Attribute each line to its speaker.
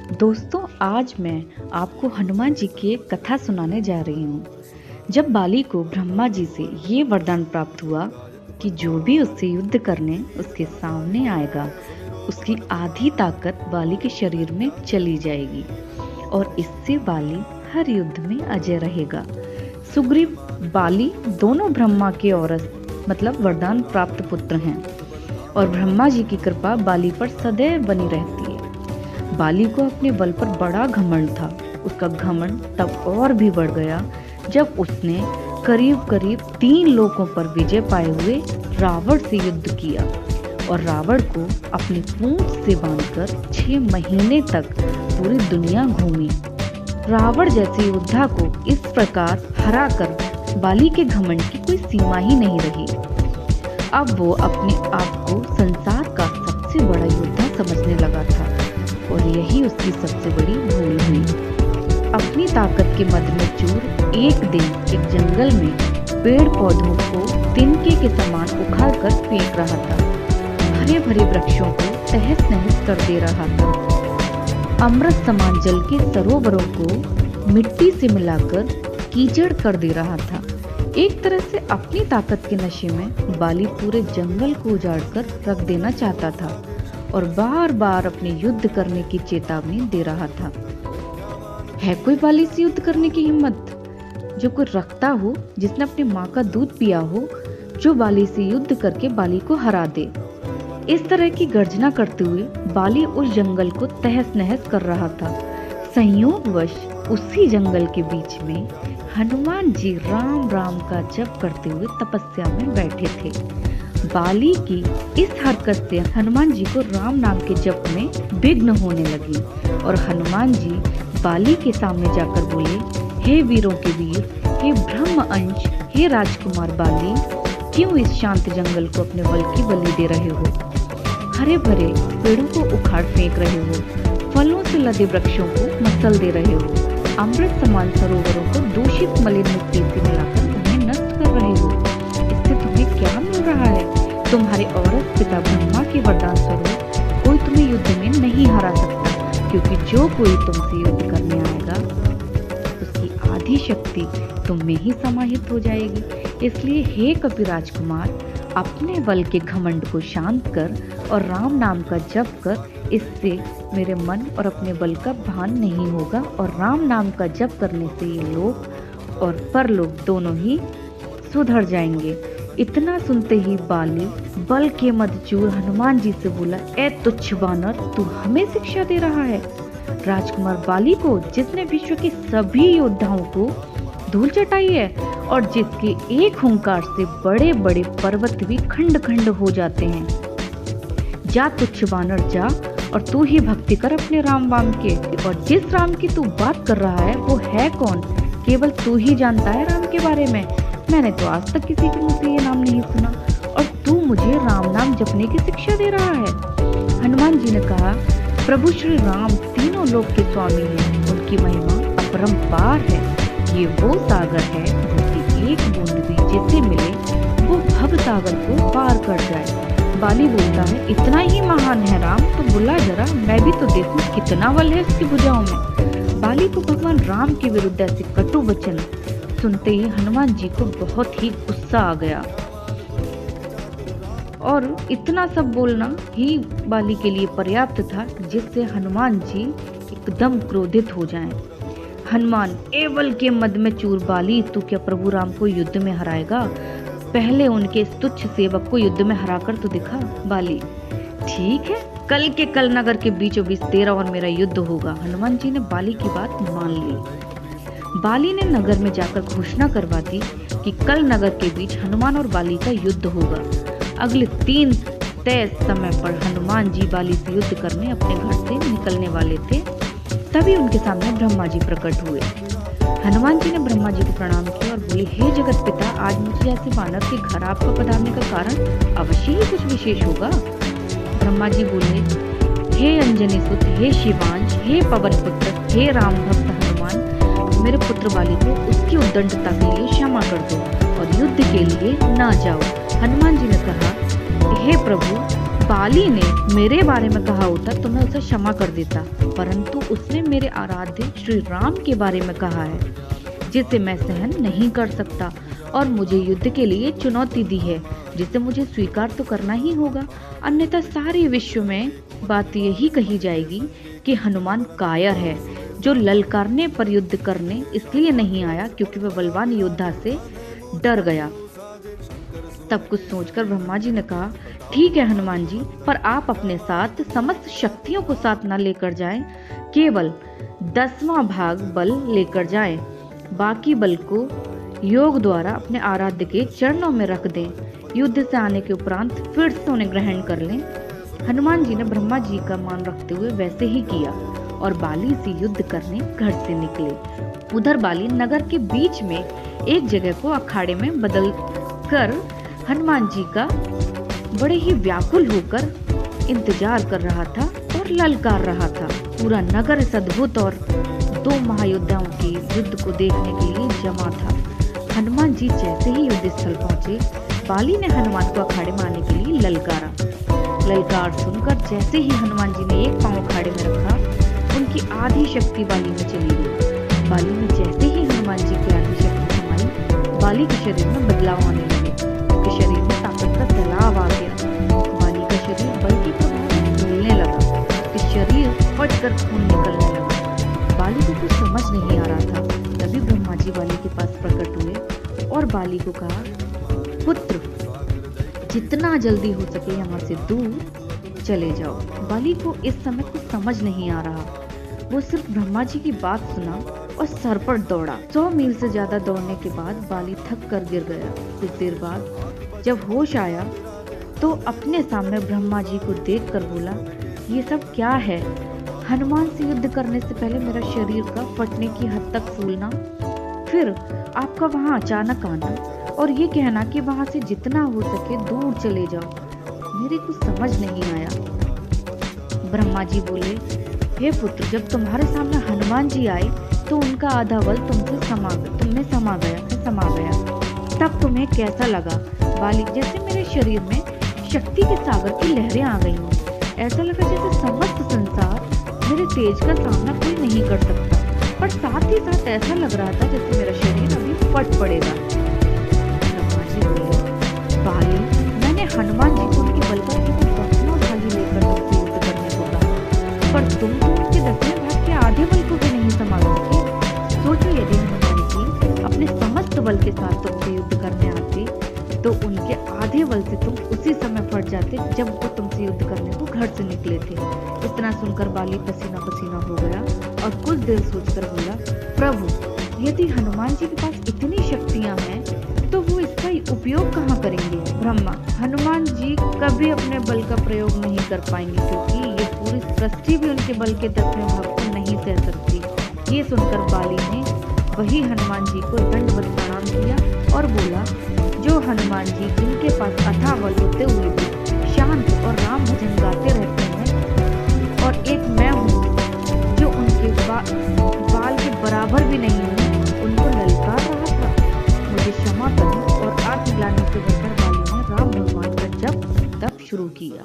Speaker 1: दोस्तों, आज मैं आपको हनुमान जी की एक कथा सुनाने जा रही हूँ। जब बाली को ब्रह्मा जी से ये वरदान प्राप्त हुआ कि जो भी उससे युद्ध करने उसके सामने आएगा, उसकी आधी ताकत बाली के शरीर में चली जाएगी और इससे बाली हर युद्ध में अजय रहेगा। सुग्रीव बाली दोनों ब्रह्मा के औरस मतलब वरदान प्राप्त पुत्र हैं और ब्रह्मा जी की कृपा बाली पर सदैव बनी रहती है। बाली को अपने बल पर बड़ा घमंड था। उसका घमंड तब और भी बढ़ गया जब उसने करीब करीब 3 लोकों पर विजय पाए हुए रावण से युद्ध किया और रावण को अपनी पूंछ से बांधकर 6 महीने तक पूरी दुनिया घूमी। रावण जैसे योद्धा को इस प्रकार हराकर बाली के घमंड की कोई सीमा ही नहीं रही। अब वो अपने आप को संसार का सबसे बड़ा योद्धा समझने लगा था और यही उसकी सबसे बड़ी भूल हुई। अपनी ताकत के मद में चूर एक दिन एक जंगल में पेड़ पौधों को तिनके के समान उखाड़कर फेंक रहा था। हरे भरे वृक्षों को तहस नहस कर दे रहा था। अमृत समान जल के सरोवरों को मिट्टी से मिलाकर कीचड़ कर दे रहा था। एक तरह से अपनी ताकत के नशे में बाली पूरे जंगल को उजाड़कर रख देना चाहता था और बार बार अपने युद्ध करने की चेतावनी दे रहा था। है कोई बाली से युद्ध करने की हिम्मत? जो कोई रखता हो, जिसने अपनी माँ का दूध पिया हो, जो बाली से युद्ध करके बाली को हरा दे। इस तरह की गर्जना करते हुए बाली उस जंगल को तहस नहस कर रहा था। संयोगवश उसी जंगल के बीच में हनुमान जी राम राम का जप करते हुए तपस्या में बैठे थे। बाली की इस हरकत से हनुमान जी को राम नाम के जप में विघ्न होने लगी और हनुमान जी बाली के सामने जाकर बोले, हे वीरों के वीर, हे ब्रह्म अंश, हे राजकुमार बाली, क्यों इस शांत जंगल को अपने बल की बलि दे रहे हो? हरे भरे पेड़ों को उखाड़ फेंक रहे हो, फलों से लदे वृक्षों को मसल दे रहे हो, अमृत समान सरोवरों को दूषित मलिन मिट्टी से मिलाकर उन्हें नष्ट कर रहे हो। इससे तुम्हें क्या मिल रहा है? तुम्हारे औरत पिता ब्रह्मा के वरदान स्वरूप कोई तुम्हें युद्ध में नहीं हरा सकता, क्योंकि जो कोई तुमसे युद्ध करने आएगा उसकी आधी शक्ति तुम में ही समाहित हो जाएगी। इसलिए हे कपि राजकुमार, अपने बल के घमंड को शांत कर और राम नाम का जप कर। इससे मेरे मन और अपने बल का भान नहीं होगा और राम नाम का जप करने से ये लोक और परलोक दोनों ही सुधर जाएंगे। इतना सुनते ही बाली बल के मदचूर हनुमान जी से बोला, ए तुच्छ बानर, तू हमें शिक्षा दे रहा है? राजकुमार बाली को, जिसने विश्व के सभी योद्धाओं को धूल चटाई है और जिसके एक हुंकार से बड़े बड़े पर्वत भी खंड खंड हो जाते हैं। जा तुच्छ बानर, जा और तू ही भक्ति कर अपने राम वाम के। और जिस राम की तू बात कर रहा है वो है कौन? केवल तू ही जानता है राम के बारे में। मैंने तो आज तक किसी के मुंह से ये नाम नहीं सुना और तू मुझे राम नाम जपने की शिक्षा दे रहा है। हनुमान जी ने कहा, प्रभु श्री राम तीनों लोक के स्वामी हैं, उनकी महिमा अपरंपार है। ये वो सागर है जिसकी एक बूंद भी जिसे मिले वो भव सागर को पार कर जाए। बाली बोलता है, इतना ही महान है राम, तो बुला जरा, मैं भी तो देखूं कितना बल है इसकी भुजाओं में। बाली को भगवान राम के विरुद्ध ऐसे कटु वचन सुनते ही हनुमान जी को बहुत ही गुस्सा आ गया और इतना सब बोलना ही बाली के लिए पर्याप्त था जिससे हनुमान जी एकदम क्रोधित हो जाएं। हनुमान, ए बल के मद में चूर बाली, तू क्या प्रभु राम को युद्ध में हराएगा? पहले उनके इस तुच्छ सेवक को युद्ध में हराकर तो दिखा। बाली, ठीक है, कल के कल नगर के बीचों बीच तेरा और मेरा युद्ध होगा। हनुमान जी ने बाली की बात मान ली। बाली ने नगर में जाकर घोषणा करवा दी कि कल नगर के बीच हनुमान और बाली का युद्ध होगा। अगले 3 तय समय पर हनुमान जी बाली से युद्ध करने अपने घर से निकलने वाले थे। तभी उनके सामने ब्रह्मा जी प्रकट हुए। हनुमान जी ने ब्रह्मा जी को प्रणाम किया और बोले, हे जगत पिता, आज मुझे ऐसे बानर के घर आपका पधारने का कारण अवश्य ही कुछ विशेष होगा। ब्रह्मा जी बोले, हे अंजनी सुत, हे शिवांश, हे पवन पुत्र, हे राम भक्त हनुमान, मेरे पुत्र बाली को उसकी उद्दंडता के लिए क्षमा कर दो और युद्ध के लिए ना जाओ। हनुमान जी ने कहा, हे प्रभु, बाली ने मेरे बारे में कहा होता तो मैं उसे क्षमा कर देता, परंतु उसने मेरे आराध्य श्री राम के बारे में कहा है, जिसे मैं सहन नहीं कर सकता, और मुझे युद्ध के लिए चुनौती दी है, जिसे मुझे स्वीकार तो करना ही होगा, अन्यथा सारे विश्व में बात यही कही जाएगी कि हनुमान कायर है, जो ललकारने पर युद्ध करने इसलिए नहीं आया क्योंकि वह बलवान योद्धा से डर गया। तब कुछ सोचकर ब्रह्मा जी ने कहा, ठीक है हनुमान जी, पर आप अपने साथ समस्त शक्तियों को साथ न लेकर जाएं, केवल 10वां भाग बल लेकर जाएं। बाकी बल को योग द्वारा अपने आराध्य के चरणों में रख दें। युद्ध से आने के उपरांत फिर से उन्हें ग्रहण कर लें। हनुमान जी ने ब्रह्मा जी का मान रखते हुए वैसे ही किया और बाली से युद्ध करने घर से निकले। उधर बाली नगर के बीच में एक जगह को अखाड़े में बदल कर हनुमान जी का बड़े ही व्याकुल होकर इंतजार कर रहा था और ललकार रहा था। पूरा नगर इस अद्भुत और 2 महायोद्धाओं के युद्ध को देखने के लिए जमा था। हनुमान जी जैसे ही युद्ध स्थल पहुंचे, बाली ने हनुमान को अखाड़े में आने के लिए ललकारा। ललकार सुनकर जैसे ही हनुमान जी ने एक पांव अखाड़े में रखा, उनकी आधी शक्ति बाली में चली गई। बाली में जैसे ही हनुमान जी की आधी शक्ति समाई, बाली के शरीर में बदलाव आने लगे। उसके शरीर में ताकत का सैलाब आ गया। बाली का शरीर बल के प्रभाव से फूलने लगा। उसके शरीर फटकर खून निकलने लगा। बाली को कुछ समझ नहीं आ रहा था। तभी ब्रह्मा जी बाली के पास प्रकट हुए और बाली को कहा, पुत्र, जितना जल्दी हो सके यहाँ से दूर चले जाओ। बाली को इस समय कुछ समझ नहीं आ रहा। वो सिर्फ ब्रह्मा जी की बात सुना और सर पर दौड़ा। 100 मील से ज्यादा दौड़ने के बाद बाली थक कर गिर गया। कुछ देर बाद जब होश आया तो अपने सामने ब्रह्मा जी को देखकर बोला, ये सब क्या है? हनुमान से युद्ध करने से पहले मेरा शरीर का फटने की हद तक फूलना, फिर आपका वहां अचानक आना और ये कहना कि वहां से जितना हो सके दूर चले जाओ, मेरे कुछ समझ नहीं आया। ब्रह्मा जी बोले, हे पुत्र, जब तुम्हारे सामने हनुमान जी आए तो उनका आधा बल तुम्हें समा गया। तब तुम्हें कैसा लगा? बाली, जैसे मेरे शरीर में शक्ति के सागर की लहरें आ गई हों। ऐसा लगा जैसे समस्त संसार मेरे तेज का सामना कोई नहीं कर सकता, पर साथ ही साथ ऐसा लग रहा था जैसे मेरा शरीर अभी फट पड़ेगा। ब्रह्मा जी बोले, बाली, मैंने हनुमान जी को उनके बल का केवल 10वां भाग ही लेकर तुमसे युद्ध करने को कहा, पर तुम तो उनके 10वें भाग के आधे बल को भी नहीं संभाल सके। सोचो, यदि हनुमान जी अपने समस्त बल के साथ तुमसे युद्ध करने आते तो उनके आधे बल से तुम उसी समय फट जाते जब वो तुमसे युद्ध करने को घर से निकले थे। इतना सुनकर बाली पसीना पसीना हो गया और कुछ देर सोचकर बोला, प्रभु, यदि हनुमान जी के पास इतनी शक्तियां हैं तो वो इसका उपयोग कहाँ करेंगे? ब्रह्मा, हनुमान जी कभी अपने बल का प्रयोग नहीं कर पाएंगे, क्योंकि ये पूरी सृष्टि भी उनके बल के 10वें भाग को नहीं सह सकती। ये सुनकर बाली ने वही हनुमान जी को दंडवत प्रणाम किया और बोला, जो हनुमान जी जिनके पास अथाह बल होते हुए भी शांत और राम भजन गाते रहते हैं, और एक मैं हूँ जो उनके बाल के बराबर भी नहीं हूँ, उनको ललकार रहा था। मुझे क्षमा करो। और आत्मग्लानि से बढ़कर बाली ने राम भगवान का जप तप शुरू किया।